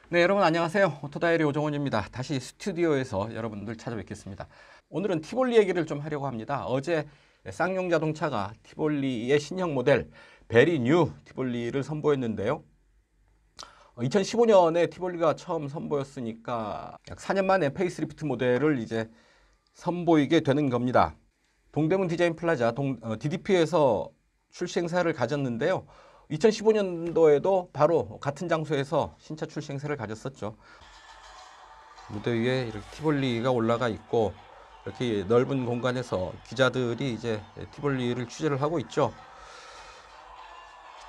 네, 여러분 안녕하세요. 오토다이리 오정원입니다. 다시 스튜디오에서 여러분들 찾아뵙겠습니다. 오늘은 티볼리 얘기를 좀 하려고 합니다. 어제 쌍용 자동차가 티볼리의 신형 모델 베리 뉴 티볼리를 선보였는데요. 2015년에 티볼리가 처음 선보였으니까 약 4년 만에 페이스리프트 모델을 이제 선보이게 되는 겁니다. 동대문 디자인 플라자 DDP에서 출시 행사를 가졌는데요. 2015년도에도 바로 같은 장소에서 신차 출시 행사를 가졌었죠. 무대 위에 이렇게 티볼리가 올라가 있고 이렇게 넓은 공간에서 기자들이 이제 티볼리를 취재를 하고 있죠.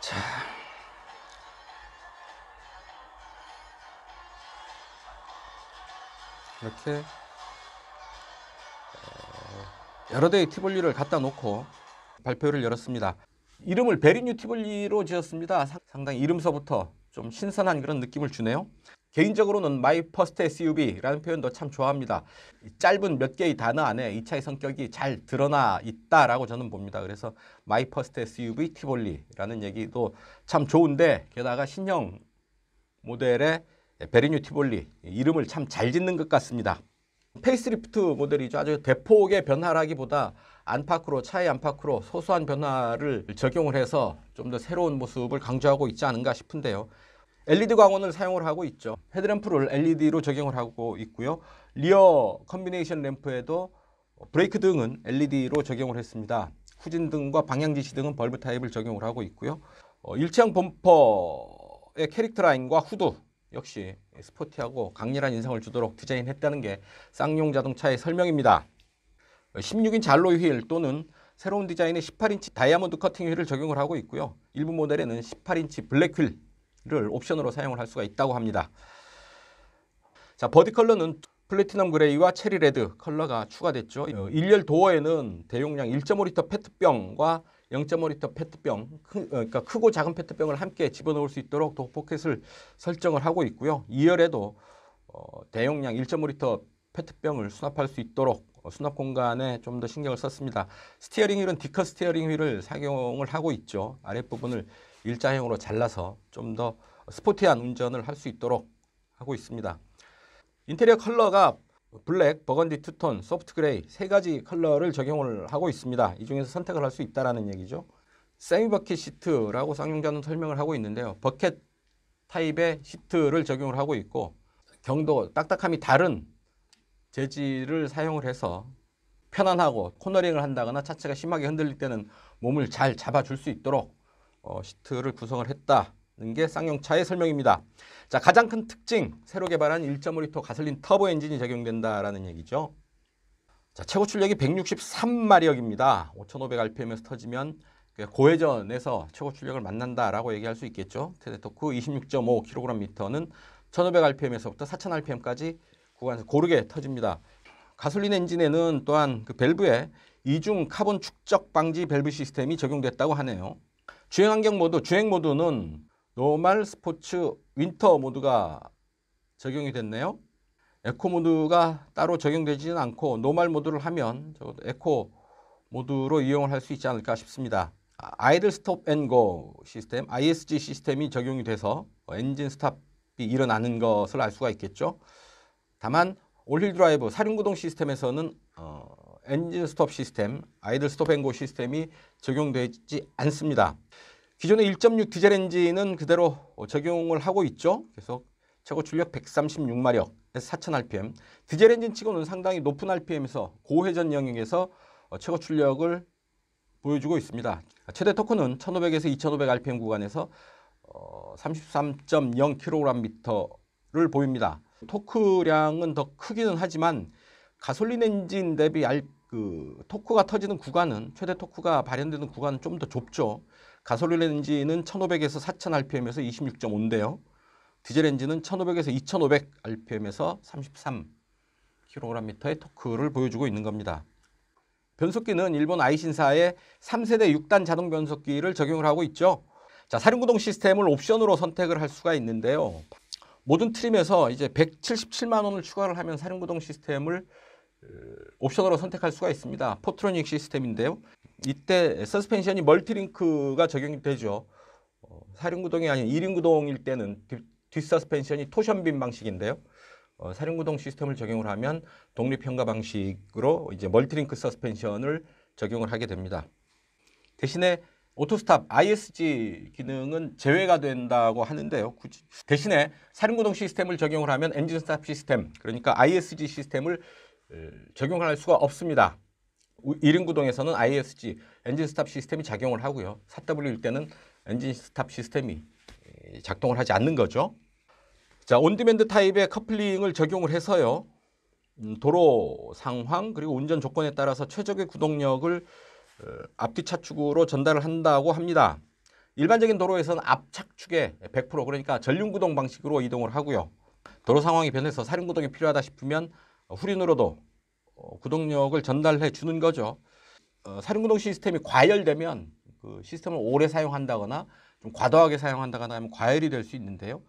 자, 이렇게 여러 대의 티볼리를 갖다 놓고 발표를 열었습니다. 이름을 베리뉴 티볼리로 지었습니다. 상당히 이름서부터 좀 신선한 그런 느낌을 주네요. 개인적으로는 마이 퍼스트 SUV라는 표현도 참 좋아합니다. 짧은 몇 개의 단어 안에 이 차의 성격이 잘 드러나 있다라고 저는 봅니다. 그래서 마이 퍼스트 SUV 티볼리라는 얘기도 참 좋은데, 게다가 신형 모델의 베리뉴 티볼리 이름을 참 잘 짓는 것 같습니다. 페이스리프트 모델이죠. 아주 대폭의 변화라기보다 차의 안팎으로 소소한 변화를 적용을 해서 좀 더 새로운 모습을 강조하고 있지 않은가 싶은데요. LED 광원을 사용을 하고 있죠. 헤드램프를 LED로 적용을 하고 있고요. 리어 컨비네이션 램프에도 브레이크 등은 LED로 적용을 했습니다. 후진등과 방향지시 등은 벌브 타입을 적용을 하고 있고요. 일체형 범퍼의 캐릭터 라인과 후드 역시 스포티하고 강렬한 인상을 주도록 디자인했다는 게 쌍용 자동차의 설명입니다. 16인치 알로이 휠 또는 새로운 디자인의 18인치 다이아몬드 커팅 휠을 적용을 하고 있고요. 일부 모델에는 18인치 블랙 휠을 옵션으로 사용을 할 수가 있다고 합니다. 자, 버디 컬러는 플래티넘 그레이와 체리 레드 컬러가 추가됐죠. 일렬 도어에는 대용량 1.5리터 페트병과 0.5리터 페트병, 그러니까 크고 작은 페트병을 함께 집어넣을 수 있도록 도어 포켓을 설정을 하고 있고요. 2열에도 대용량 1.5리터 페트병을 수납할 수 있도록 수납 공간에 좀 더 신경을 썼습니다. 스티어링 휠은 디커 스티어링 휠을 사용을 하고 있죠. 아랫부분을 일자형으로 잘라서 좀 더 스포티한 운전을 할 수 있도록 하고 있습니다. 인테리어 컬러가 블랙, 버건디, 투톤, 소프트 그레이 세 가지 컬러를 적용을 하고 있습니다. 이 중에서 선택을 할 수 있다는 얘기죠. 세미 버킷 시트라고 쌍용자는 설명을 하고 있는데요. 버켓 타입의 시트를 적용을 하고 있고, 경도, 딱딱함이 다른 재질을 사용을 해서 편안하고 코너링을 한다거나 차체가 심하게 흔들릴 때는 몸을 잘 잡아줄 수 있도록 시트를 구성을 했다는 게 쌍용차의 설명입니다. 자, 가장 큰 특징, 새로 개발한 1.5리터 가솔린 터보 엔진이 적용된다라는 얘기죠. 자, 최고 출력이 163마력입니다. 5,500rpm에서 터지면 고회전에서 최고 출력을 만난다라고 얘기할 수 있겠죠. 최대 토크 26.5kgm는 1,500rpm에서부터 4,000rpm까지 구간에서 고르게 터집니다. 가솔린 엔진에는 또한 그 밸브에 이중 카본 축적 방지 밸브 시스템이 적용됐다고 하네요. 주행 환경 모드, 주행 모드는 노멀, 스포츠, 윈터 모드가 적용이 됐네요. 에코 모드가 따로 적용되지는 않고 노멀 모드를 하면 에코 모드로 이용을 할 수 있지 않을까 싶습니다. 아이들 스톱 앤 고 시스템, ISG 시스템이 적용이 돼서 엔진 스탑이 일어나는 것을 알 수가 있겠죠. 다만 올힐 드라이브 사륜구동 시스템에서는 엔진 스톱 시스템, 아이들 스톱 앤 고 시스템이 적용되지 않습니다. 기존의 1.6 디젤 엔진은 그대로 적용을 하고 있죠. 그래서 최고 출력 136마력에서 4,000rpm. 디젤 엔진 치고는 상당히 높은 rpm에서 고회전 영역에서 최고 출력을 보여주고 있습니다. 최대 토크는 1,500에서 2,500rpm 구간에서 33.0kgm를 보입니다. 토크량은 더 크기는 하지만 가솔린 엔진 대비 토크가 터지는 구간은, 최대 토크가 발현되는 구간은 좀 더 좁죠. 가솔린 엔진은 1,500에서 4,000rpm에서 26.5인데요. 디젤 엔진은 1,500에서 2,500rpm에서 33kgm의 토크를 보여주고 있는 겁니다. 변속기는 일본 아이신사의 3세대 6단 자동 변속기를 적용을 하고 있죠. 자, 사륜구동 시스템을 옵션으로 선택을 할 수가 있는데요. 모든 트림에서 이제 177만 원을 추가를 하면 사륜구동 시스템을 옵션으로 선택할 수가 있습니다. 포트로닉 시스템인데요. 이때 서스펜션이 멀티링크가 적용이 되죠. 사륜구동이 아닌 2륜구동일 때는 뒷서스펜션이 토션빔 방식인데요. 사륜구동 시스템을 적용을 하면 독립형과 방식으로 이제 멀티링크 서스펜션을 적용을 하게 됩니다. 대신에 오토스탑 ISG 기능은 제외가 된다고 하는데요. 대신에 사륜구동 시스템을 적용을 하면 엔진 스탑 시스템, 그러니까 ISG 시스템을 적용할 수가 없습니다. 1인 구동에서는 ISG, 엔진 스탑 시스템이 작용을 하고요. 4W일 때는 엔진 스탑 시스템이 작동을 하지 않는 거죠. 자, 온디맨드 타입의 커플링을 적용을 해서요. 도로 상황 그리고 운전 조건에 따라서 최적의 구동력을 앞뒤 차축으로 전달을 한다고 합니다. 일반적인 도로에서는 앞 차축에 100% 그러니까 전륜구동 방식으로 이동을 하고요. 도로 상황이 변해서 사륜구동이 필요하다 싶으면 후륜으로도 구동력을 전달해 주는 거죠. 사륜구동 시스템이 과열되면 그 시스템을 오래 사용한다거나 좀 과도하게 사용한다거나 하면 과열이 될 수 있는데요.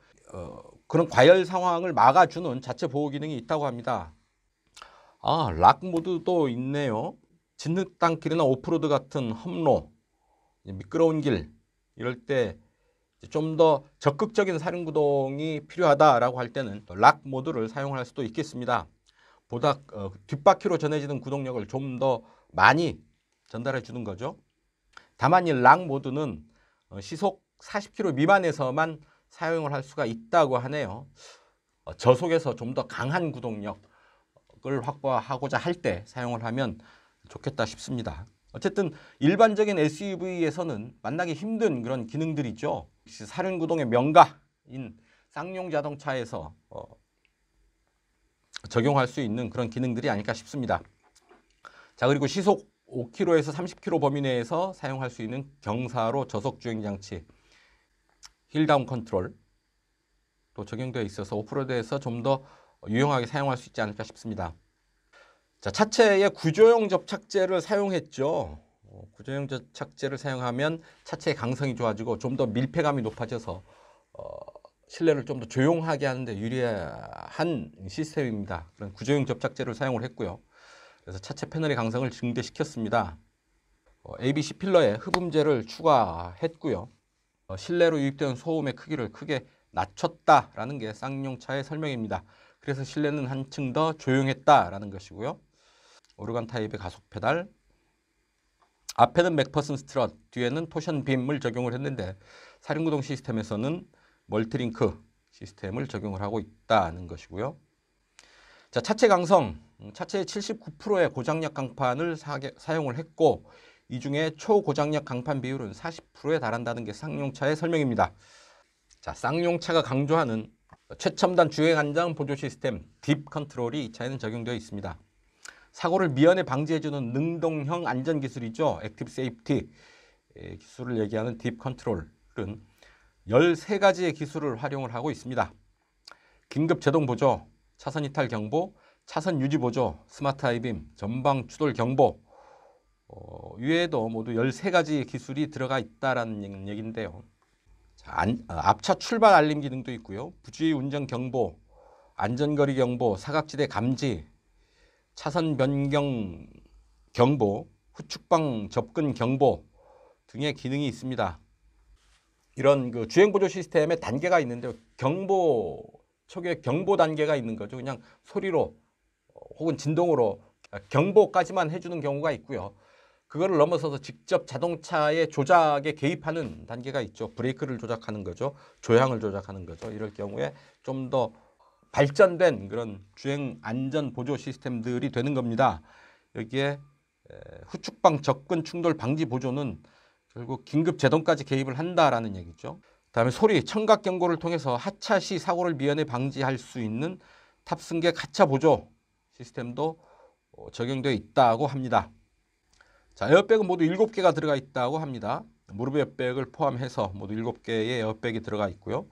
그런 과열 상황을 막아주는 자체 보호 기능이 있다고 합니다. 락 모드도 있네요. 진흙땅길이나 오프로드 같은 험로, 미끄러운 길 이럴 때 좀 더 적극적인 사륜구동이 필요하다라고 할 때는 락 모드를 사용할 수도 있겠습니다. 보다 뒷바퀴로 전해지는 구동력을 좀 더 많이 전달해 주는 거죠. 다만 이 락 모드는 시속 40km 미만에서만 사용을 할 수가 있다고 하네요. 저속에서 좀 더 강한 구동력을 확보하고자 할 때 사용을 하면 좋겠다 싶습니다. 어쨌든 일반적인 SUV에서는 만나기 힘든 그런 기능들이죠. 사륜구동의 명가인 쌍용 자동차에서 적용할 수 있는 그런 기능들이 아닐까 싶습니다. 자, 그리고 시속 5km에서 30km 범위 내에서 사용할 수 있는 경사로 저속 주행 장치 힐다운 컨트롤 또 적용되어 있어서 오프로드에서 좀 더 유용하게 사용할 수 있지 않을까 싶습니다. 자, 차체에 구조형 접착제를 사용했죠. 구조형 접착제를 사용하면 차체의 강성이 좋아지고 좀 더 밀폐감이 높아져서 실내를 좀 더 조용하게 하는데 유리한 시스템입니다. 그런 구조형 접착제를 사용을 했고요. 그래서 차체 패널의 강성을 증대시켰습니다. ABC 필러에 흡음재를 추가했고요. 실내로 유입되는 소음의 크기를 크게 낮췄다라는 게 쌍용차의 설명입니다. 그래서 실내는 한층 더 조용했다라는 것이고요. 오르간 타입의 가속 페달, 앞에는 맥퍼슨 스트럿, 뒤에는 토션 빔을 적용을 했는데 사륜구동 시스템에서는 멀티링크 시스템을 적용을 하고 있다는 것이고요. 자, 차체 강성, 차체의 79%의 고장력 강판을 사용을 했고 이 중에 초고장력 강판 비율은 40%에 달한다는 게 쌍용차의 설명입니다. 자, 쌍용차가 강조하는 최첨단 주행 안전 보조 시스템 딥 컨트롤이 이 차에는 적용되어 있습니다. 사고를 미연에 방지해주는 능동형 안전 기술이죠. 액티브 세이프티 기술을 얘기하는 딥 컨트롤은 13가지의 기술을 활용을 하고 있습니다. 긴급 제동 보조, 차선 이탈 경보, 차선 유지 보조, 스마트 하이빔, 전방 추돌 경보 이외에도 모두 13가지의 기술이 들어가 있다라는 얘기인데요. 자, 앞차 출발 알림 기능도 있고요. 부주의 운전 경보, 안전거리 경보, 사각지대 감지, 차선 변경 경보, 후측방 접근 경보 등의 기능이 있습니다. 이런 그 주행 보조 시스템에 단계가 있는데 경보 초기에 경보 단계가 있는 거죠. 그냥 소리로 혹은 진동으로 경보까지만 해주는 경우가 있고요. 그거를 넘어서서 직접 자동차의 조작에 개입하는 단계가 있죠. 브레이크를 조작하는 거죠. 조향을 조작하는 거죠. 이럴 경우에 좀 더 발전된 그런 주행 안전 보조 시스템들이 되는 겁니다. 여기에 후측방 접근 충돌 방지 보조는 결국 긴급 제동까지 개입을 한다라는 얘기죠. 그다음에 소리, 청각 경고를 통해서 하차 시 사고를 미연에 방지할 수 있는 탑승객 하차 보조 시스템도 적용되어 있다고 합니다. 자, 에어백은 모두 7개가 들어가 있다고 합니다. 무릎 에어백을 포함해서 모두 7개의 에어백이 들어가 있고요.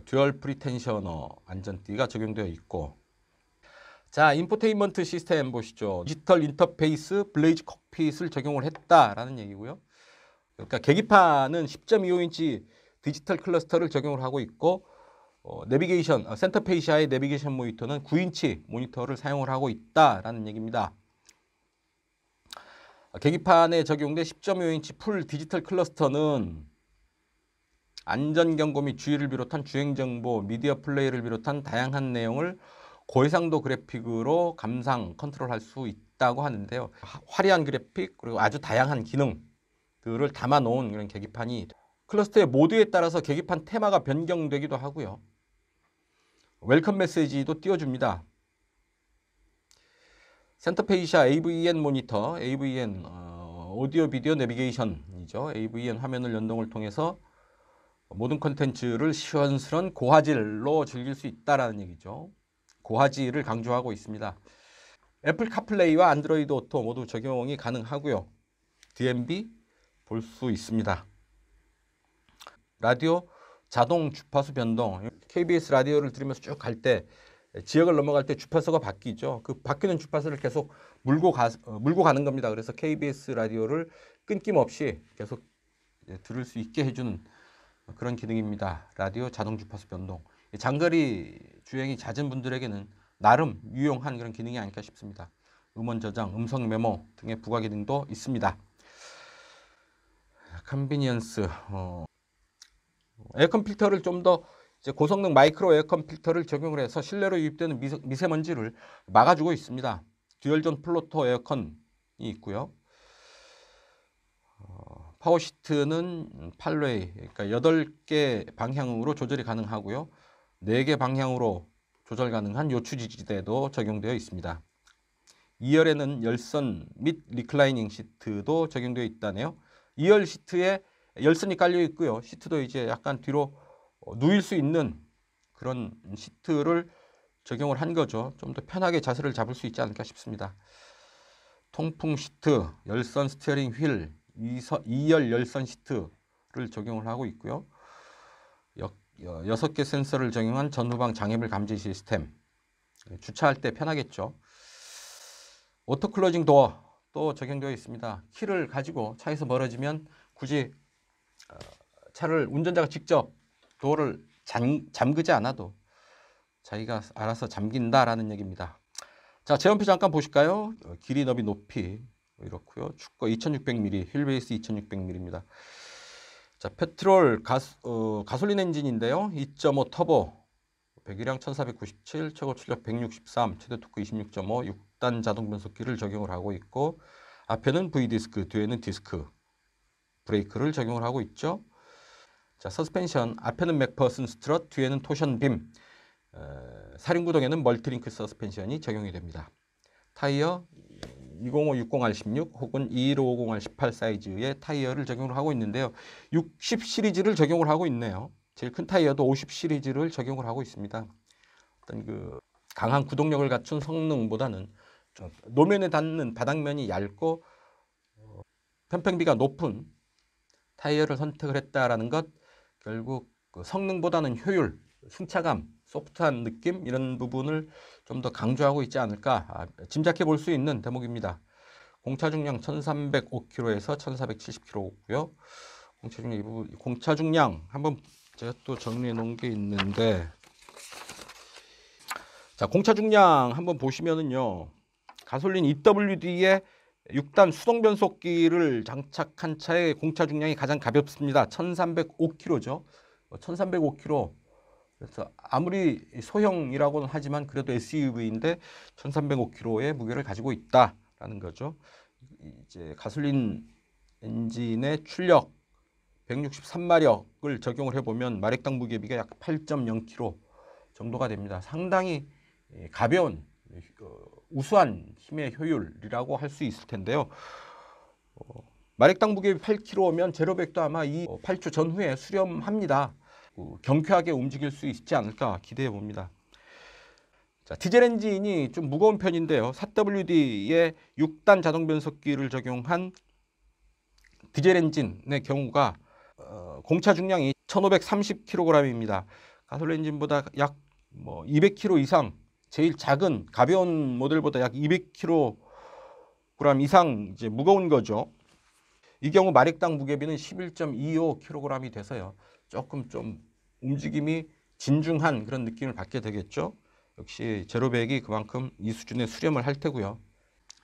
듀얼 프리텐셔너 안전띠가 적용되어 있고, 자, 인포테인먼트 시스템 보시죠. 디지털 인터페이스 블레이즈 콕핏을 적용을 했다라는 얘기고요. 그러니까 계기판은 10.25인치 디지털 클러스터를 적용을 하고 있고 내비게이션, 센터페이시아의 내비게이션 모니터는 9인치 모니터를 사용을 하고 있다라는 얘기입니다. 계기판에 적용된 10.25인치 풀 디지털 클러스터는 안전경고 및 주의를 비롯한 주행정보, 미디어 플레이를 비롯한 다양한 내용을 고해상도 그래픽으로 감상, 컨트롤할 수 있다고 하는데요. 화려한 그래픽 그리고 아주 다양한 기능들을 담아놓은 그런 계기판이 클러스터의 모드에 따라서 계기판 테마가 변경되기도 하고요. 웰컴 메시지도 띄워줍니다. 센터페이시아 AVN 모니터, AVN 오디오 비디오 내비게이션이죠. AVN 화면을 연동을 통해서 모든 콘텐츠를 시원스런 고화질로 즐길 수 있다라는 얘기죠. 고화질을 강조하고 있습니다. 애플 카플레이와 안드로이드 오토 모두 적용이 가능하고요. DMB 볼 수 있습니다. 라디오 자동 주파수 변동. KBS 라디오를 들으면서 쭉 갈 때 지역을 넘어갈 때 주파수가 바뀌죠. 그 바뀌는 주파수를 계속 물고 가는 겁니다. 그래서 KBS 라디오를 끊김없이 계속 들을 수 있게 해주는 그런 기능입니다. 라디오 자동 주파수 변동. 장거리 주행이 잦은 분들에게는 나름 유용한 그런 기능이 아닐까 싶습니다. 음원 저장, 음성 메모 등의 부가 기능도 있습니다. 컨비니언스. 에어컨 필터를 좀 더 고성능 마이크로 에어컨 필터를 적용을 해서 실내로 유입되는 미세먼지를 막아주고 있습니다. 듀얼존 플로터 에어컨이 있고요. 파워 시트는 8웨이, 그러니까 8개 방향으로 조절이 가능하고요. 4개 방향으로 조절 가능한 요추 지지대도 적용되어 있습니다. 2열에는 열선 및 리클라이닝 시트도 적용되어 있다네요. 2열 시트에 열선이 깔려 있고요. 시트도 이제 약간 뒤로 누일 수 있는 그런 시트를 적용을 한 거죠. 좀 더 편하게 자세를 잡을 수 있지 않을까 싶습니다. 통풍 시트, 열선 스티어링 휠, 2열 열선 시트를 적용을 하고 있고요. 6개 센서를 적용한 전후방 장애물 감지 시스템. 주차할 때 편하겠죠. 오토 클로징 도어도 적용되어 있습니다. 키를 가지고 차에서 멀어지면 굳이 차를 운전자가 직접 도어를 잠그지 않아도 자기가 알아서 잠긴다라는 얘기입니다. 자, 제원표 잠깐 보실까요? 길이, 너비, 높이 이렇고요. 축거 2600mm, 휠베이스 2600mm입니다. 자, 페트롤 가솔린 엔진인데요. 2.5 터보, 배기량 1497, 최고 출력 163, 최대 토크 26.5, 6단 자동 변속기를 적용을 하고 있고 앞에는 V디스크, 뒤에는 디스크 브레이크를 적용을 하고 있죠. 자, 서스펜션, 앞에는 맥퍼슨 스트럿, 뒤에는 토션 빔, 사륜구동에는 멀티링크 서스펜션이 적용이 됩니다. 타이어 205-60R16 혹은 215-50R18 사이즈의 타이어를 적용을 하고 있는데요. 60 시리즈를 적용을 하고 있네요. 제일 큰 타이어도 50 시리즈를 적용을 하고 있습니다. 어떤 그 강한 구동력을 갖춘 성능보다는 좀 노면에 닿는 바닥면이 얇고 편평비가 높은 타이어를 선택을 했다라는 것, 결국 그 성능보다는 효율, 승차감, 소프트한 느낌 이런 부분을 좀 더 강조하고 있지 않을까 짐작해 볼 수 있는 대목입니다. 공차 중량 1305kg에서 1470kg고요. 공차 중량 한번 제가 또 정리해 놓은 게 있는데, 자, 공차 중량 한번 보시면은요, 가솔린 EWD에 6단 수동 변속기를 장착한 차의 공차 중량이 가장 가볍습니다. 1305kg죠. 1305kg. 그래서 아무리 소형이라고는 하지만 그래도 SUV인데 1305kg의 무게를 가지고 있다라는 거죠. 이제 가솔린 엔진의 출력 163마력을 적용을 해보면 마력당 무게비가 약 8.0kg 정도가 됩니다. 상당히 가벼운 우수한 힘의 효율이라고 할 수 있을 텐데요. 마력당 무게비 8kg면 제로백도 아마 이 8초 전후에 수렴합니다. 경쾌하게 움직일 수 있지 않을까 기대해 봅니다. 자, 디젤 엔진이 좀 무거운 편인데요. 4WD의 6단 자동 변속기를 적용한 디젤 엔진의 경우가 공차 중량이 1530kg입니다. 가솔린 엔진보다 약 200kg 이상, 제일 작은 가벼운 모델보다 약 200kg 이상 이제 무거운 거죠. 이 경우 마력당 무게비는 11.25kg이 돼서요. 조금 좀 움직임이 진중한 그런 느낌을 받게 되겠죠. 역시 제로백이 그만큼 이 수준의 수렴을 할 테고요.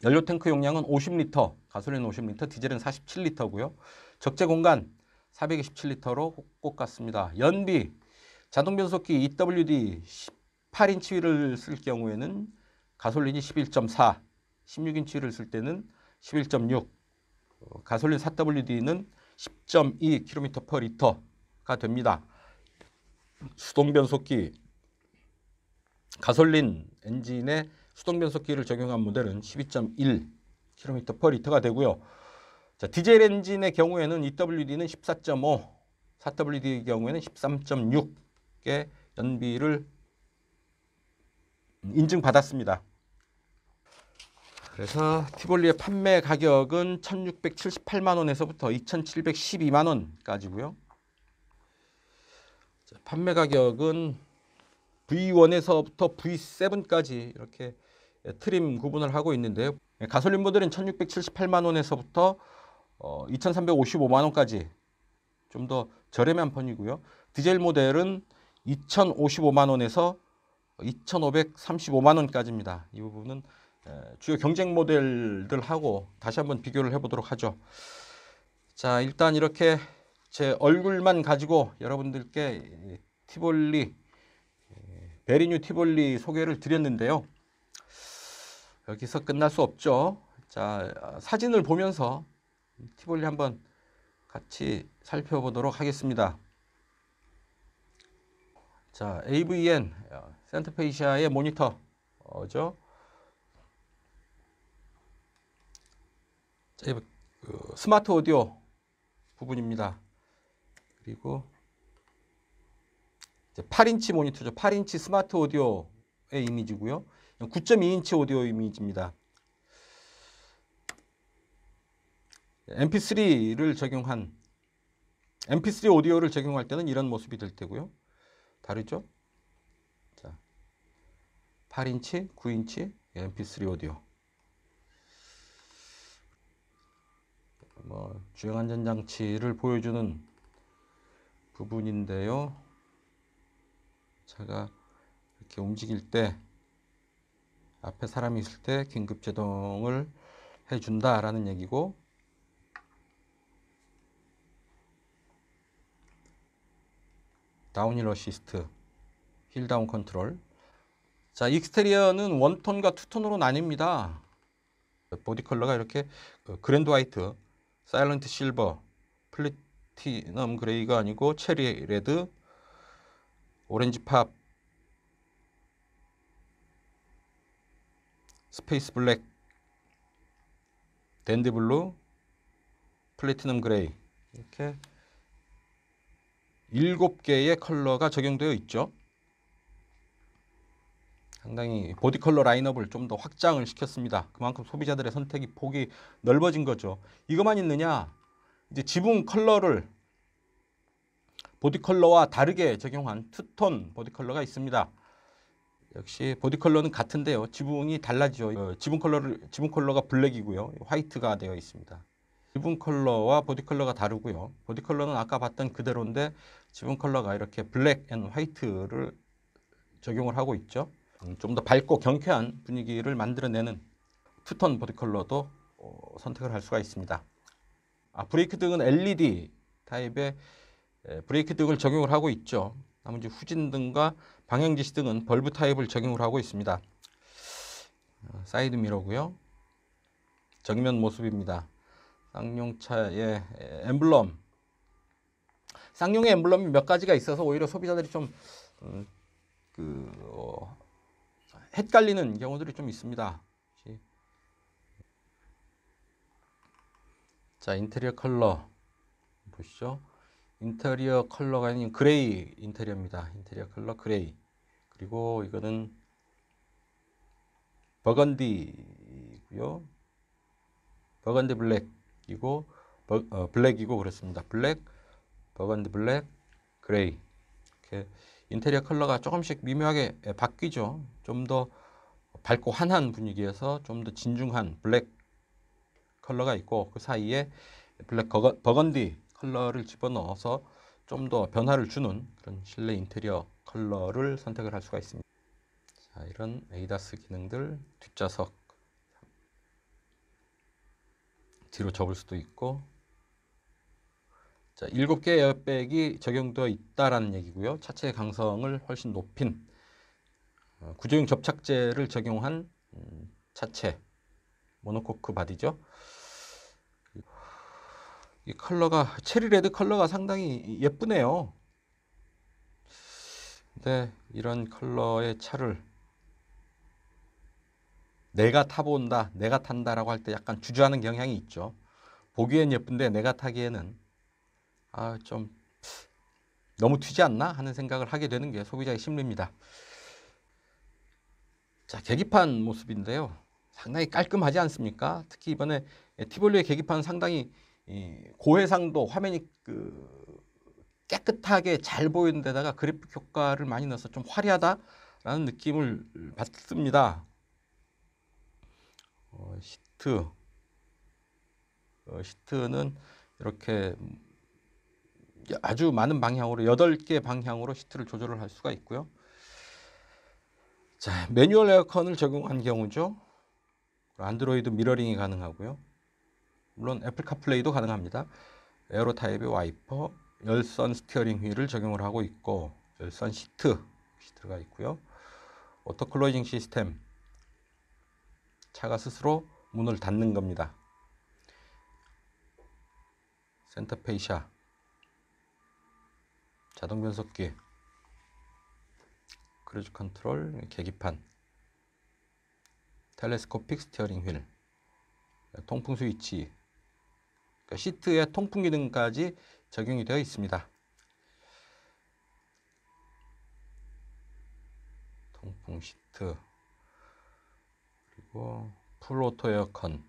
연료 탱크 용량은 50리터, 가솔린 50리터, 디젤은 47리터고요. 적재 공간 427리터로 꼭 같습니다. 연비 자동 변속기 EWD 18인치 휠을 쓸 경우에는 가솔린이 11.4, 16인치 휠을 쓸 때는 11.6, 가솔린 4WD는 10.2km/L가 됩니다. 수동 변속기 가솔린 엔진에 수동 변속기를 적용한 모델은 12.1km/L가 되고요. 자, 디젤 엔진의 경우에는 EWD는 14.5, 4WD의 경우에는 13.6의 연비를 인증받았습니다. 그래서 티볼리의 판매 가격은 1,678만 원에서부터 2,712만 원까지고요. 자, 판매 가격은 V1에서부터 V7까지 이렇게 트림 구분을 하고 있는데요. 가솔린 모델은 1,678만 원에서부터 2,355만 원까지 좀 더 저렴한 편이고요. 디젤 모델은 2,055만 원에서 2,535만 원까지입니다. 이 부분은 주요 경쟁 모델들하고 다시 한번 비교를 해보도록 하죠. 자, 일단 이렇게 제 얼굴만 가지고 여러분들께 티볼리, 베리뉴 티볼리 소개를 드렸는데요. 여기서 끝날 수 없죠. 자, 사진을 보면서 티볼리 한번 같이 살펴보도록 하겠습니다. 자, AVN 센터페이시아의 모니터죠. 자, 스마트 오디오 부분입니다. 그리고 8인치 모니터죠. 8인치 스마트 오디오의 이미지고요. 9.2인치 오디오 이미지입니다. MP3를 적용한 MP3 오디오를 적용할 때는 이런 모습이 될 테고요. 다르죠? 자, 8인치, 9인치 MP3 오디오. 주행 안전장치를 보여주는 부분인데요. 차가 이렇게 움직일 때 앞에 사람이 있을 때 긴급 제동을 해준다라는 얘기고, 다운힐 어시스트, 힐다운 컨트롤. 자, 익스테리어는 원톤과 투톤으로 나뉩니다. 보디 컬러가 이렇게 그랜드 화이트, 사일런트 실버, 플래티넘 그레이가 아니고 체리 레드, 오렌지 팝, 스페이스 블랙, 댄디 블루, 플래티넘 그레이, 이렇게 7개의 컬러가 적용되어 있죠. 상당히 보디 컬러 라인업을 좀 더 확장을 시켰습니다. 그만큼 소비자들의 선택이 폭이 넓어진 거죠. 이것만 있느냐? 이제 지붕 컬러를 보디 컬러와 다르게 적용한 투톤 보디 컬러가 있습니다. 역시 보디 컬러는 같은데요. 지붕이 달라지죠. 지붕 컬러가 블랙이고요. 화이트가 되어 있습니다. 지붕 컬러와 보디 컬러가 다르고요. 보디 컬러는 아까 봤던 그대로인데 지붕 컬러가 이렇게 블랙 앤 화이트를 적용을 하고 있죠. 좀 더 밝고 경쾌한 분위기를 만들어내는 투톤 보디 컬러도 선택을 할 수가 있습니다. 브레이크 등은 LED 타입의 브레이크 등을 적용을 하고 있죠. 나머지 후진등과 방향지시 등은 벌브 타입을 적용을 하고 있습니다. 사이드 미러고요. 정면 모습입니다. 쌍용차의 엠블럼. 쌍용의 엠블럼이 몇 가지가 있어서 오히려 소비자들이 좀 헷갈리는 경우들이 좀 있습니다. 자, 인테리어 컬러 보시죠. 인테리어 컬러가 아닌 그레이 인테리어입니다. 인테리어 컬러 그레이. 그리고 이거는 버건디고요. 버건디 블랙이고 블랙이고 그렇습니다. 블랙, 버건디 블랙, 그레이. 이렇게 인테리어 컬러가 조금씩 미묘하게 바뀌죠. 좀 더 밝고 환한 분위기에서 좀 더 진중한 블랙 컬러가 있고, 그 사이에 블랙 버건디 컬러를 집어넣어서 좀 더 변화를 주는 그런 실내 인테리어 컬러를 선택을 할 수가 있습니다. 자, 이런 에이다스 기능들, 뒷좌석 뒤로 접을 수도 있고, 자, 7개 에어백이 적용되어 있다라는 얘기고요. 차체의 강성을 훨씬 높인 구조용 접착제를 적용한 차체 모노코크 바디죠. 이 컬러가 체리 레드 컬러가 상당히 예쁘네요. 근데 이런 컬러의 차를 내가 타본다, 내가 탄다라고 할 때 약간 주저하는 경향이 있죠. 보기엔 예쁜데 내가 타기에는 좀 너무 튀지 않나 하는 생각을 하게 되는 게 소비자의 심리입니다. 자, 계기판 모습인데요. 상당히 깔끔하지 않습니까? 특히 이번에 티볼리의 계기판 상당히 고해상도 화면이 깨끗하게 잘 보이는 데다가 그래픽 효과를 많이 넣어서 좀 화려하다라는 느낌을 받습니다. 시트는 이렇게 아주 많은 방향으로 8개 방향으로 시트를 조절을 할 수가 있고요. 자, 매뉴얼 에어컨을 적용한 경우죠. 안드로이드 미러링이 가능하고요. 물론 애플 카플레이도 가능합니다. 에어로 타입의 와이퍼, 열선 스티어링 휠을 적용을 하고 있고 열선 시트가 있고요. 오토 클로징 시스템, 차가 스스로 문을 닫는 겁니다. 센터 페이샤, 자동 변속기, 크루즈 컨트롤, 계기판, 텔레스코픽 스티어링 휠, 통풍 스위치, 그러니까 시트의 통풍 기능까지 적용이 되어 있습니다. 통풍 시트, 그리고 풀 오토 에어컨이고요.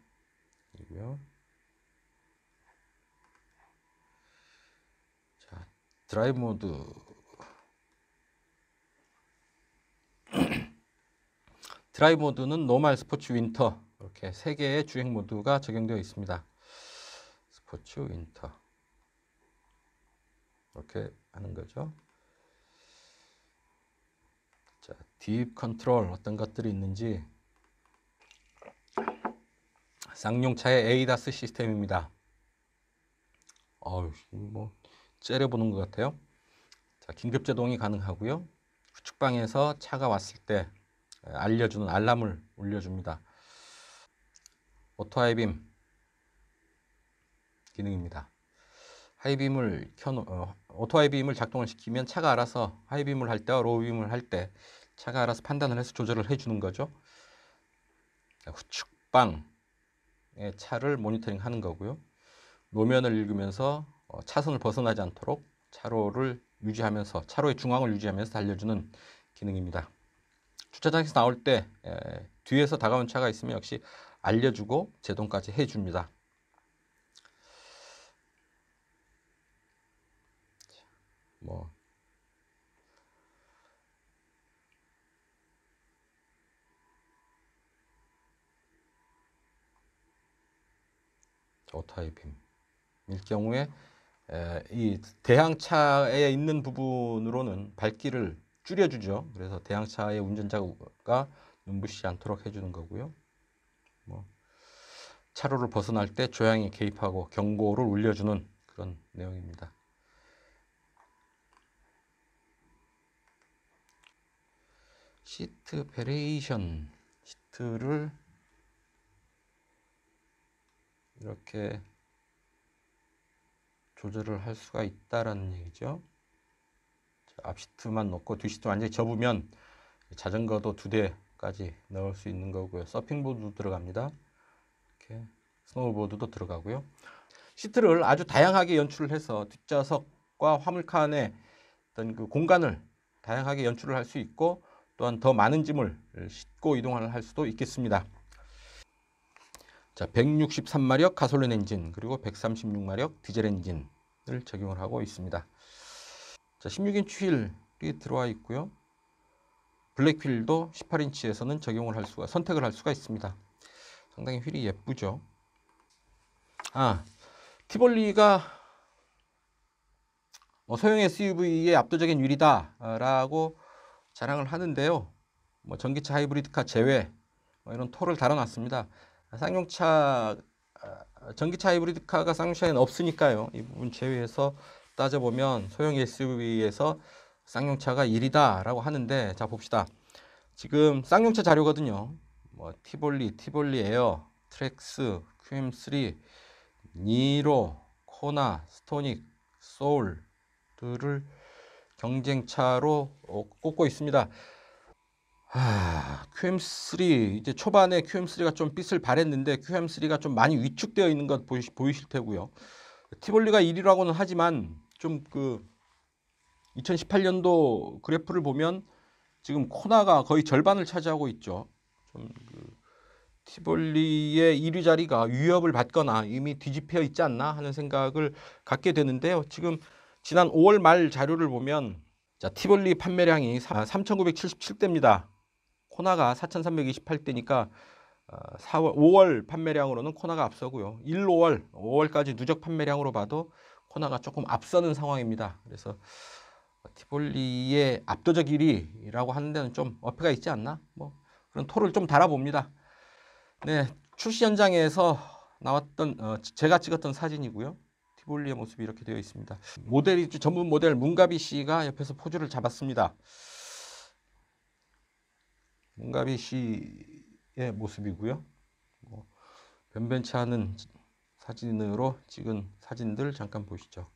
자, 드라이브 모드, 드라이브 모드는 노멀, 스포츠, 윈터 이렇게 3개의 주행 모드가 적용되어 있습니다. 스포츠, 윈터 이렇게 하는 거죠. 자, 딥 컨트롤 어떤 것들이 있는지. 쌍용차의 에이다스 시스템입니다. 뭐 째려보는 것 같아요. 자, 긴급 제동이 가능하고요. 후측방에서 차가 왔을 때 알려주는 알람을 울려줍니다. 오토 하이빔 기능입니다. 하이빔을 오토 하이빔을 작동을 시키면 차가 알아서 하이빔을 할 때와 로우빔을 할 때 차가 알아서 판단을 해서 조절을 해주는 거죠. 자, 후측방의 차를 모니터링 하는 거고요. 노면을 읽으면서 차선을 벗어나지 않도록 차로를 유지하면서 차로의 중앙을 유지하면서 달려주는 기능입니다. 주차장에서 나올 때 뒤에서 다가온 차가 있으면 역시 알려주고 제동까지 해줍니다. 뭐 오토하이빔 일 경우에 이 대항차에 있는 부분으로는 밝기를 줄여주죠. 그래서 대항차의 운전자가 눈부시지 않도록 해주는 거고요. 뭐 차로를 벗어날 때 조향에 개입하고 경고를 울려주는 그런 내용입니다. 시트 베레이션, 시트를 이렇게 조절을 할 수가 있다라는 얘기죠. 앞 시트만 넣고 뒤 시트 완전히 접으면 자전거도 2대까지 넣을 수 있는 거고요. 서핑보드도 들어갑니다. 이렇게 스노우보드도 들어가고요. 시트를 아주 다양하게 연출을 해서 뒷좌석과 화물칸의 어떤 그 공간을 다양하게 연출을 할 수 있고 또한 더 많은 짐을 싣고 이동을 할 수도 있겠습니다. 자, 163마력 가솔린 엔진 그리고 136마력 디젤 엔진을 적용을 하고 있습니다. 자, 16인치 휠이 들어와 있고요. 블랙 휠도 18인치에서는 적용을 선택을 할 수가 있습니다. 상당히 휠이 예쁘죠. 티볼리가 소형 SUV의 압도적인 휠이다라고 자랑을 하는데요. 전기차 하이브리드카 제외 이런 토를 달아놨습니다. 쌍용차가 전기차 하이브리드카가 쌍용차에는 없으니까요. 이 부분 제외해서 따져보면 소형 SUV에서 쌍용차가 1위다라고 하는데, 자 봅시다. 지금 쌍용차 자료거든요. 뭐 티볼리 에어, 트랙스, QM3, 니로, 코나, 스토닉, 소울들을 경쟁차로 꼽고 있습니다. QM3 이제 초반에 QM3가 좀 빛을 발했는데 QM3가 좀 많이 위축되어 있는 것 보이실 테고요. 티볼리가 1위라고는 하지만 좀 그 2018년도 그래프를 보면 지금 코나가 거의 절반을 차지하고 있죠. 좀 티볼리의 1위 자리가 위협을 받거나 이미 뒤집혀 있지 않나 하는 생각을 갖게 되는데요. 지금 지난 5월 말 자료를 보면 자, 티볼리 판매량이 3,977대입니다. 코나가 4,328대니까 5월 판매량으로는 코나가 앞서고요. 5월까지 누적 판매량으로 봐도 코나가 조금 앞서는 상황입니다. 그래서 티볼리의 압도적 1위라고 하는 데는 좀 어폐가 있지 않나? 뭐 그런 토를 좀 달아봅니다. 네, 출시 현장에서 나왔던 제가 찍었던 사진이고요. 티볼리의 모습이 이렇게 되어 있습니다. 모델이 전문 모델 문가비 씨가 옆에서 포즈를 잡았습니다. 문가비 씨의 모습이고요. 변변치 않은 사진으로 찍은 사진들 잠깐 보시죠.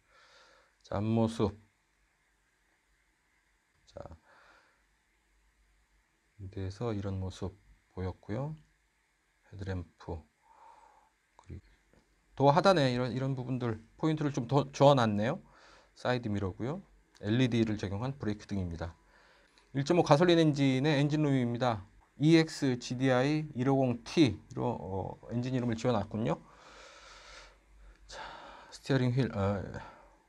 자, 앞모습. 자, 무대에서 이런 모습 보였고요. 헤드램프. 그리고 도 하단에 이런 부분들 포인트를 좀 더 주어놨네요. 사이드 미러고요. LED를 적용한 브레이크 등입니다. 1.5 가솔린 엔진의 엔진룸입니다. EX GDI 150T로 엔진 이름을 지어놨군요. 자, 스티어링 휠,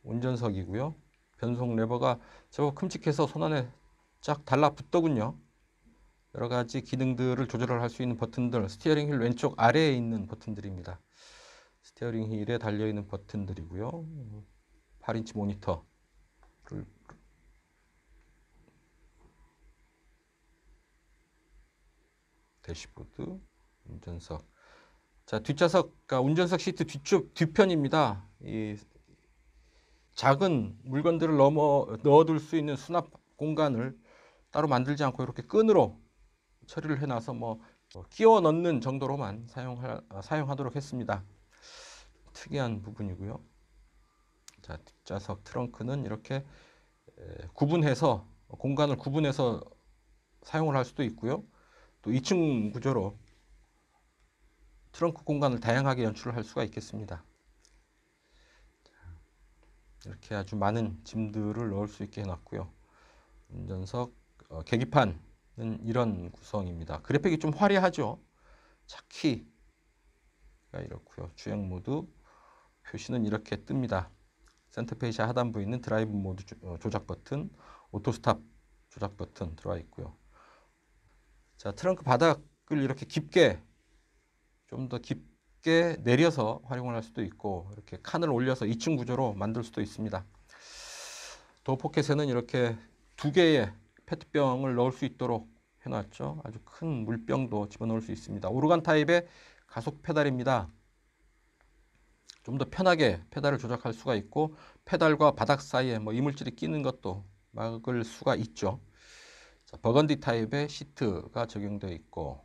운전석이고요. 변속 레버가 제법 큼직해서 손안에 쫙 달라붙더군요. 여러 가지 기능들을 조절할 수 있는 버튼들, 스티어링 휠 왼쪽 아래에 있는 버튼들입니다. 스티어링 휠에 달려있는 버튼들이고요. 8인치 모니터를 대시보드, 운전석. 자, 뒷좌석, 그러니까 운전석 시트 뒤편입니다. 이 작은 물건들을 넣어둘 수 있는 수납 공간을 따로 만들지 않고 이렇게 끈으로 처리를 해놔서 끼워 넣는 정도로만 사용하도록 했습니다. 특이한 부분이고요. 자, 뒷좌석 트렁크는 이렇게 공간을 구분해서 사용을 할 수도 있고요. 또 2층 구조로 트렁크 공간을 다양하게 연출을 할 수가 있겠습니다. 이렇게 아주 많은 짐들을 넣을 수 있게 해놨고요. 운전석 계기판은 이런 구성입니다. 그래픽이 좀 화려하죠. 차키가 이렇고요. 주행 모드 표시는 이렇게 뜹니다. 센터페이지 하단부에 있는 드라이브 모드 조작 버튼, 오토 스탑 조작 버튼 들어와 있고요. 자, 트렁크 바닥을 이렇게 좀 더 깊게 내려서 활용을 할 수도 있고, 이렇게 칸을 올려서 2층 구조로 만들 수도 있습니다. 도어 포켓에는 이렇게 2개의 페트병을 넣을 수 있도록 해놨죠. 아주 큰 물병도 집어넣을 수 있습니다. 오르간 타입의 가속 페달입니다. 좀 더 편하게 페달을 조작할 수가 있고, 페달과 바닥 사이에 이물질이 끼는 것도 막을 수가 있죠. 자, 버건디 타입의 시트가 적용되어 있고,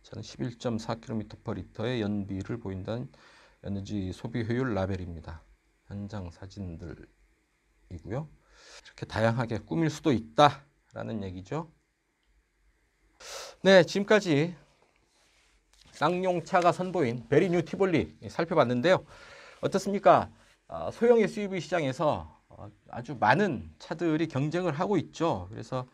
저는 11.4km/L의 연비를 보인다는 에너지 소비 효율 라벨입니다. 현장 사진들이고요. 이렇게 다양하게 꾸밀 수도 있다라는 얘기죠. 네, 지금까지 쌍용차가 선보인 베리뉴 티볼리 살펴봤는데요. 어떻습니까? 소형 SUV 시장에서 아주 많은 차들이 경쟁을 하고 있죠. 그래서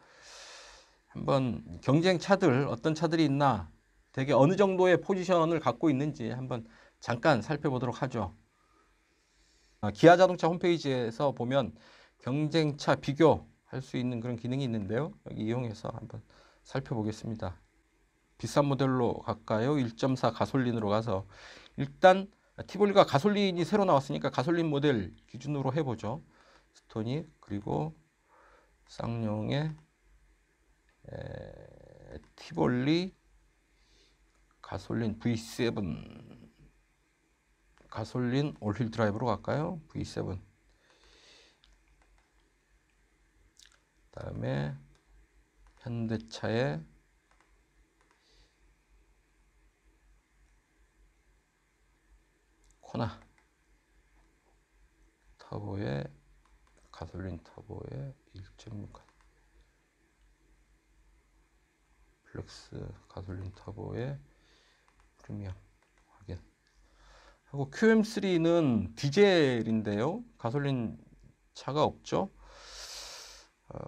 한번 경쟁 차들 어떤 차들이 있나, 대개 어느 정도의 포지션을 갖고 있는지 한번 잠깐 살펴보도록 하죠. 기아 자동차 홈페이지에서 보면 경쟁차 비교할 수 있는 그런 기능이 있는데요. 여기 이용해서 한번 살펴보겠습니다. 비싼 모델로 갈까요? 1.4 가솔린으로 가서 일단 티볼리가 가솔린이 새로 나왔으니까 가솔린 모델 기준으로 해보죠. 스토닉, 그리고 쌍용의 티볼리 가솔린 V7 가솔린 올휠 드라이브로 갈까요? V7. 그다음에 현대차의 코나 터보의 가솔린 터보의 1.6 플렉스 가솔린 터보의 프리미엄 확인. 하고 QM3는 디젤인데요. 가솔린 차가 없죠.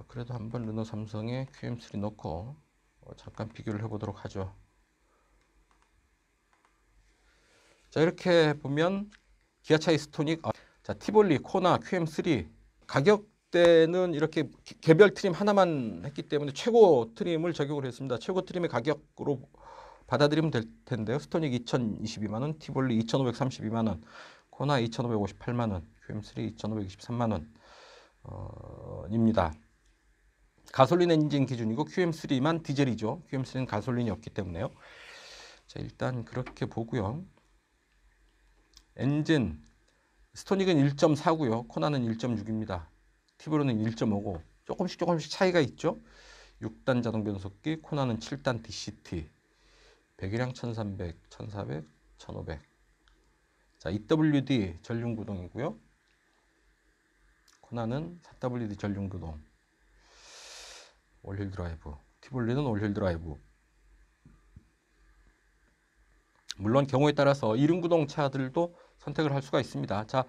그래도 한번 르노 삼성에 QM3 넣고 잠깐 비교를 해보도록 하죠. 자, 이렇게 보면 기아차의 스토닉, 자, 티볼리, 코나, QM3 가격대는 이렇게 개별 트림 하나만 했기 때문에 최고 트림을 적용을 했습니다. 최고 트림의 가격으로 받아들이면 될 텐데요. 스토닉 2,022만 원, 티볼리 2,532만 원, 코나 2,558만 원, QM3 2,523만 원입니다. 가솔린 엔진 기준이고 QM3만 디젤이죠. QM3는 가솔린이 없기 때문에요. 자, 일단 그렇게 보고요. 엔진 스토닉은 1.4고요. 코나는 1.6입니다. 티볼리는 1.5고 조금씩 차이가 있죠. 6단 자동 변속기, 코나는 7단 DCT. 배기량 1300, 1400, 1500. 자, EWD 전륜 구동이고요. 코나는 4WD 전륜 구동. 올휠 드라이브. 티볼리는 올휠 드라이브. 물론 경우에 따라서 이륜구동 차들도 선택을 할 수가 있습니다. 자,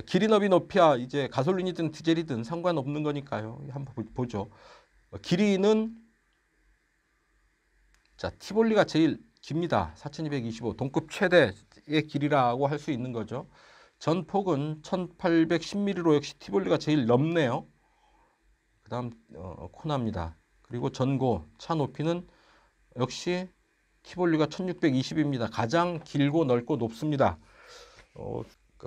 길이 너비 높이야 이제 가솔린이든 디젤이든 상관없는 거니까요. 한번 보죠. 길이는 자, 티볼리가 제일 깁니다. 4225 동급 최대의 길이라고 할 수 있는 거죠. 전폭은 1810mm로 역시 티볼리가 제일 넓네요. 그 다음 코나입니다. 그리고 전고 차 높이는 역시 티볼리가 1620입니다. 가장 길고 넓고 높습니다.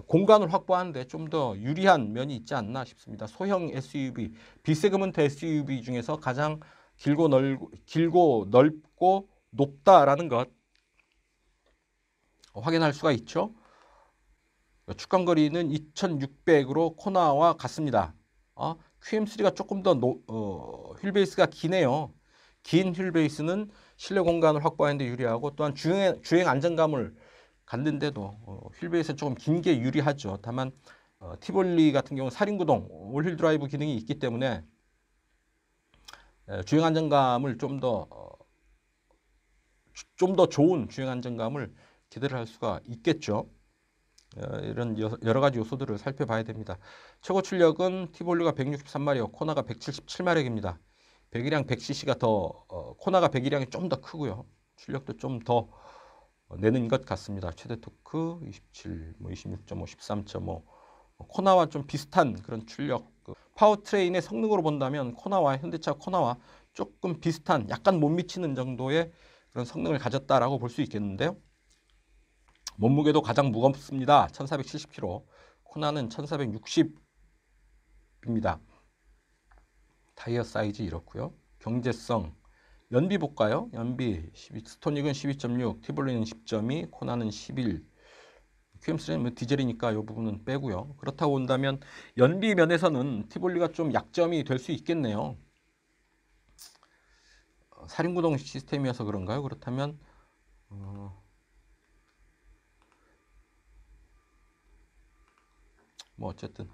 공간을 확보하는데 좀 더 유리한 면이 있지 않나 싶습니다. 소형 SUV, B세그먼트 SUV 중에서 가장 길고 넓고 높다라는 것 확인할 수가 있죠. 축간거리는 2600으로 코나와 같습니다. QM3가 조금 더 휠베이스가 기네요. 긴 휠베이스는 실내 공간을 확보하는 데 유리하고 또한 주행 안정감을 갖는데도 휠베이스는 조금 긴 게 유리하죠. 다만 티볼리 같은 경우는 사륜구동, 올휠 드라이브 기능이 있기 때문에 주행 안정감을 좀 더 좋은 주행 안정감을 기대를 할 수가 있겠죠. 이런 여러 가지 요소들을 살펴봐야 됩니다. 최고 출력은 티볼리가 163마력, 코나가 177마력입니다. 배기량 100cc가 코나가 배기량이 좀 더 크고요. 출력도 좀 더 내는 것 같습니다. 최대 토크 27, 26.5, 13.5. 코나와 좀 비슷한 그런 출력. 파워트레인의 성능으로 본다면 코나와 현대차 코나와 조금 비슷한, 약간 못 미치는 정도의 그런 성능을 가졌다라고 볼 수 있겠는데요. 몸무게도 가장 무겁습니다. 1470kg. 코나는 1460입니다. 타이어 사이즈 이렇고요. 경제성. 연비 볼까요? 연비 스토닉은 12.6, 티볼리는 10.2, 코나는 11. QM3는 디젤이니까 이 부분은 빼고요. 그렇다고 본다면 연비 면에서는 티볼리가 좀 약점이 될 수 있겠네요. 사륜구동 시스템이어서 그런가요? 그렇다면 뭐 어쨌든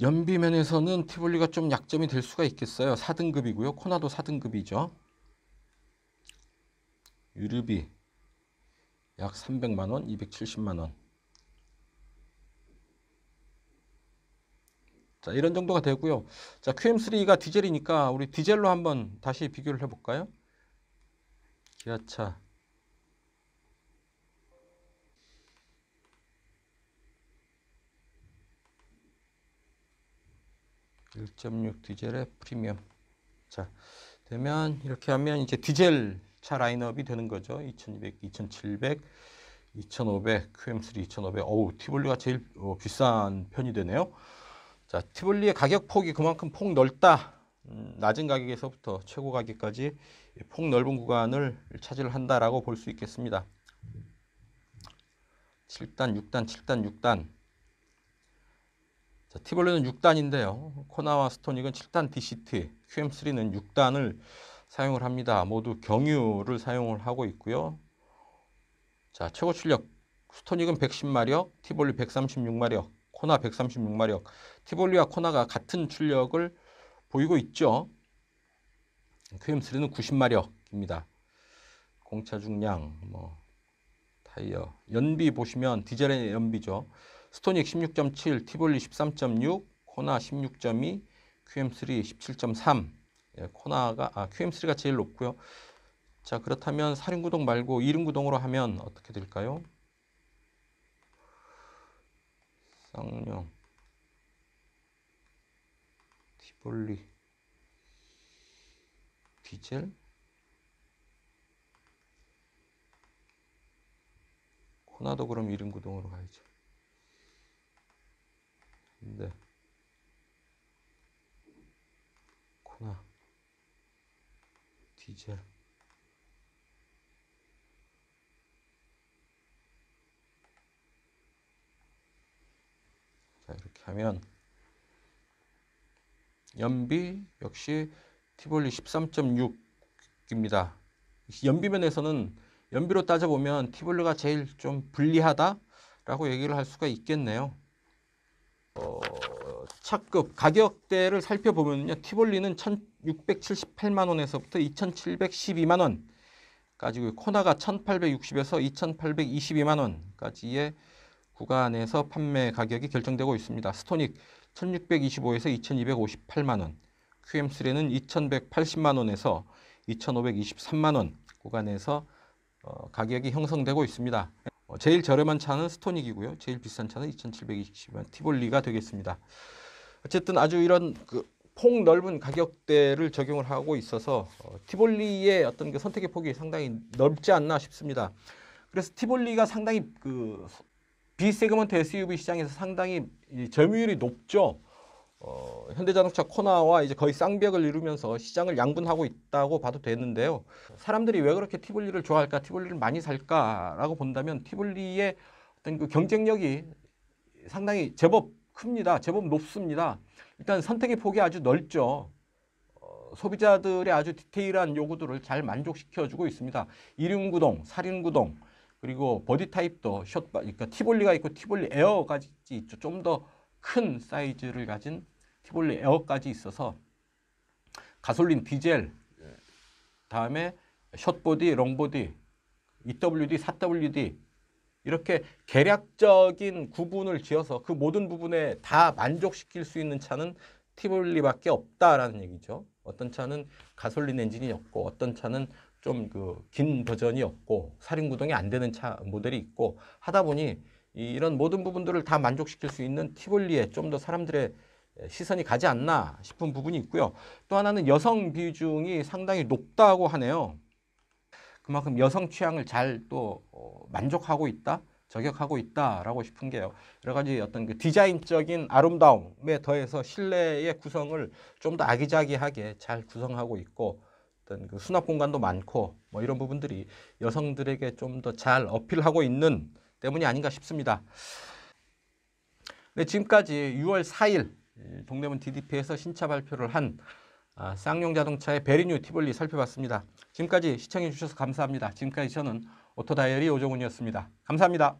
연비 면에서는 티볼리가 좀 약점이 될 수가 있겠어요. 4등급이고요. 코나도 4등급이죠. 유류비 약 300만원, 270만원. 자, 이런 정도가 되고요. 자, QM3가 디젤이니까 우리 디젤로 한번 다시 비교를 해볼까요? 기아차 1.6 디젤의 프리미엄. 자, 되면 이렇게 하면 이제 디젤 차 라인업이 되는 거죠. 2200, 2700, 2500, QM3 2500. 어우, 티볼리가 제일 비싼 편이 되네요. 자, 티볼리의 가격 폭이 그만큼 폭 넓다. 낮은 가격에서부터 최고 가격까지 폭 넓은 구간을 차지한다라고 볼 수 있겠습니다. 7단, 6단, 7단, 6단. 자, 티볼리는 6단인데요. 코나와 스토닉은 7단 DCT, QM3는 6단을 사용을 합니다. 모두 경유를 사용을 하고 있고요. 자, 최고 출력 스토닉은 110마력, 티볼리 136마력, 코나 136마력. 티볼리와 코나가 같은 출력을 보이고 있죠. QM3는 90마력입니다. 공차 중량, 타이어, 연비 보시면 디젤의 연비죠. 스토닉 16.7, 티볼리 13.6, 코나 16.2, QM3 17.3. 예, QM3가 제일 높고요. 자, 그렇다면 4륜구동 말고 2륜구동으로 하면 어떻게 될까요? 쌍용, 티볼리, 디젤, 코나도 그럼 2륜구동으로 가야죠. 네. 코나, 디젤. 자, 이렇게 하면 연비 역시 티볼리 13.6입니다. 연비면에서는 연비로 따져보면 티볼리가 제일 좀 불리하다라고 얘기를 할 수가 있겠네요. 차급 가격대를 살펴보면요. 티볼리는 1,678만 원에서부터 2,712만 원까지, 코나가 1,860에서 2,822만 원까지의 구간에서 판매 가격이 결정되고 있습니다. 스토닉 1,625에서 2,258만 원, QM3는 2,180만 원에서 2,523만 원 구간에서 가격이 형성되고 있습니다. 제일 저렴한 차는 스토닉이고요. 제일 비싼 차는 2,720만 티볼리가 되겠습니다. 어쨌든 아주 이런 폭 넓은 가격대를 적용을 하고 있어서 티볼리의 어떤 그 선택의 폭이 상당히 넓지 않나 싶습니다. 그래서 티볼리가 상당히 B세그먼트 SUV 시장에서 상당히 점유율이 높죠. 현대자동차 코나와 이제 거의 쌍벽을 이루면서 시장을 양분하고 있다고 봐도 되는데요. 사람들이 왜 그렇게 티볼리를 좋아할까, 티볼리를 많이 살까라고 본다면 티볼리의 어떤 그 경쟁력이 상당히 제법 큽니다. 제법 높습니다. 일단 선택의 폭이 아주 넓죠. 소비자들의 아주 디테일한 요구들을 잘 만족시켜주고 있습니다. 2륜구동, 4륜구동, 그리고 보디 타입도 그러니까 티볼리가 있고 티볼리 에어까지 있죠. 좀 더 큰 사이즈를 가진 티볼리 에어까지 있어서 가솔린, 디젤, 다음에 숏보디, 롱보디, EWD, 4WD 이렇게 개략적인 구분을 지어서 그 모든 부분에 다 만족시킬 수 있는 차는 티볼리밖에 없다라는 얘기죠. 어떤 차는 가솔린 엔진이 없고, 어떤 차는 좀 긴 버전이 없고, 4륜구동이 안 되는 차 모델이 있고 하다 보니 이런 모든 부분들을 다 만족시킬 수 있는 티볼리에 좀 더 사람들의 시선이 가지 않나 싶은 부분이 있고요. 또 하나는 여성 비중이 상당히 높다고 하네요. 그만큼 여성 취향을 잘 또 만족하고 있다, 저격하고 있다라고 싶은 게요. 여러 가지 어떤 그 디자인적인 아름다움에 더해서 실내의 구성을 좀 더 아기자기하게 잘 구성하고 있고, 어떤 그 수납 공간도 많고 이런 부분들이 여성들에게 좀 더 잘 어필하고 있는 때문이 아닌가 싶습니다. 네, 지금까지 6월 4일 동대문 DDP에서 신차 발표를 한 쌍용 자동차의 베리뉴 티볼리 살펴봤습니다. 지금까지 시청해 주셔서 감사합니다. 지금까지 저는 오토다이어리 오종훈이었습니다. 감사합니다.